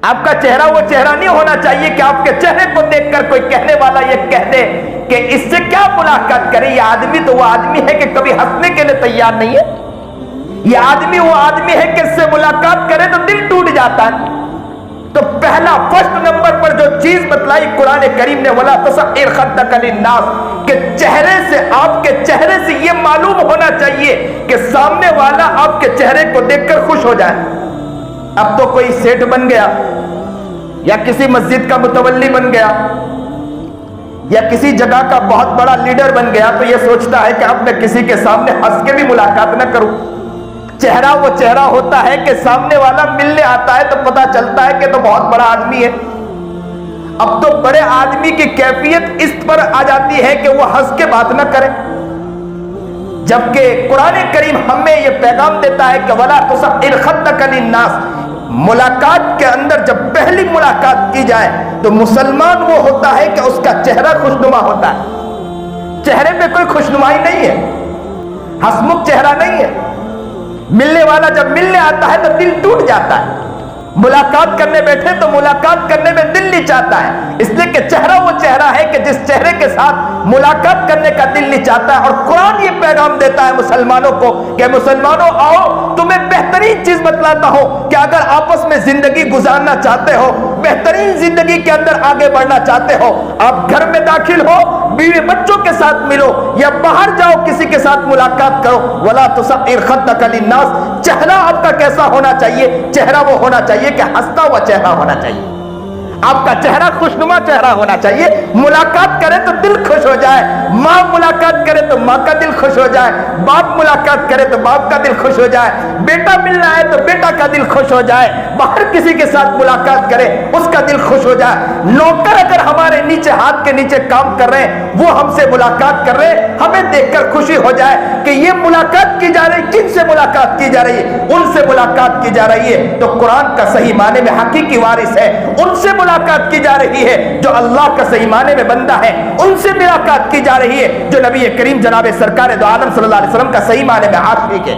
آپ کا چہرہ وہ چہرہ نہیں ہونا چاہیے کہ آپ کے چہرے کو دیکھ کر کوئی کہنے والا یہ کہہ دے کہ اس سے کیا ملاقات کرے، یہ آدمی تو وہ آدمی ہے کہ کبھی ہنسنے کے لیے تیار نہیں ہے، یہ آدمی وہ آدمی ہے کہ اس سے ملاقات کرے تو دل ٹوٹ جاتا ہے۔ تو پہلا فرسٹ نمبر پر جو چیز بتلائی قرآن کریم نے، وَلَا تُصَعِّرْ خَدَّكَ لِلنَّاسِ، کہ چہرے سے، آپ کے چہرے سے یہ معلوم ہونا چاہیے کہ سامنے والا آپ کے چہرے کو دیکھ کر خوش ہو جائے۔ اب تو کوئی سیٹ بن گیا یا کسی مسجد کا متولی بن گیا یا کسی جگہ کا بہت بڑا لیڈر بن گیا تو یہ سوچتا ہے کہ اب میں کسی کے سامنے ہنس کے بھی ملاقات نہ کروں۔ چہرہ وہ چہرہ ہوتا ہے کہ سامنے والا ملنے آتا ہے تو پتہ چلتا ہے کہ تو بہت بڑا آدمی ہے۔ اب تو بڑے آدمی کی کیفیت اس پر آ جاتی ہے کہ وہ ہنس کے بات نہ کرے، جبکہ قرآن کریم ہمیں یہ پیغام دیتا ہے کہ وَلَا تُصَعِّرْ خَدَّكَ لِلنَّاسِ۔ ملاقات کے اندر جب پہلی ملاقات کی جائے تو مسلمان وہ ہوتا ہے کہ اس کا چہرہ خوشنما ہوتا ہے، چہرے پہ کوئی خوشنمائی نہیں ہے، ہنسمکھ چہرہ نہیں ہے۔ ملنے والا جب ملنے آتا ہے تو دل ٹوٹ جاتا ہے، ملاقات کرنے بیٹھے تو ملاقات کرنے میں دل نہیں چاہتا ہے، اس لیے کہ چہرہ وہ چہرہ ہے کہ جس چہرے کے ساتھ ملاقات کرنے کا دل نہیں چاہتا ہے۔ اور قرآن یہ پیغام دیتا ہے مسلمانوں کو کہ مسلمانوں آؤ، تمہیں بہترین چیز بتلاتا ہوں کہ اگر آپس میں زندگی گزارنا چاہتے ہو، بہترین زندگی کے اندر آگے بڑھنا چاہتے ہو، آپ گھر میں داخل ہو، بیوی بچوں کے ساتھ ملو یا باہر جاؤ کسی کے ساتھ ملاقات کرو، وَلَا تُصَعِّرْ خَدَّكَ لِلنَّاسِ۔ چہرہ آپ کا کیسا ہونا چاہیے؟ چہرہ وہ ہونا چاہیے کہ ہنستا ہوا چہرہ ہونا چاہیے، آپ کا چہرہ خوشنما چہرہ ہونا چاہیے۔ ملاقات کرے تو دل خوش ہو جائے، ماں ملاقات کرے تو ماں کا دل خوش ہو جائے، باپ ملاقات کرے تو باپ کا دل خوش ہو جائے، بیٹا ملنا ہے تو بیٹا کا دل خوش ہو جائے، باہر کسی کے ساتھ ملاقات کرے اس کا دل خوش ہو جائے۔ نوکر اگر ہمارے نیچے ہاتھ کے نیچے کام کر رہے ہیں، وہ ہم سے ملاقات کر رہے ہیں، ہمیں دیکھ کر خوشی ہو جائے کہ یہ ملاقات کی جا رہی، کن سے ملاقات کی جا رہی ہے؟ ان سے ملاقات کی جا رہی ہے تو قرآن کا صحیح معنی میں حقیقی وارث ہے، ان سے ملاقات کی جا رہی ہے جو اللہ کا صحیح معنی میں بندہ ہے، ان سے ملاقات کی جا رہی ہے جو نبی کریم جناب سرکار دو عالم صلی اللہ علیہ وسلم کا صحیح معنی میں عاشق ہے۔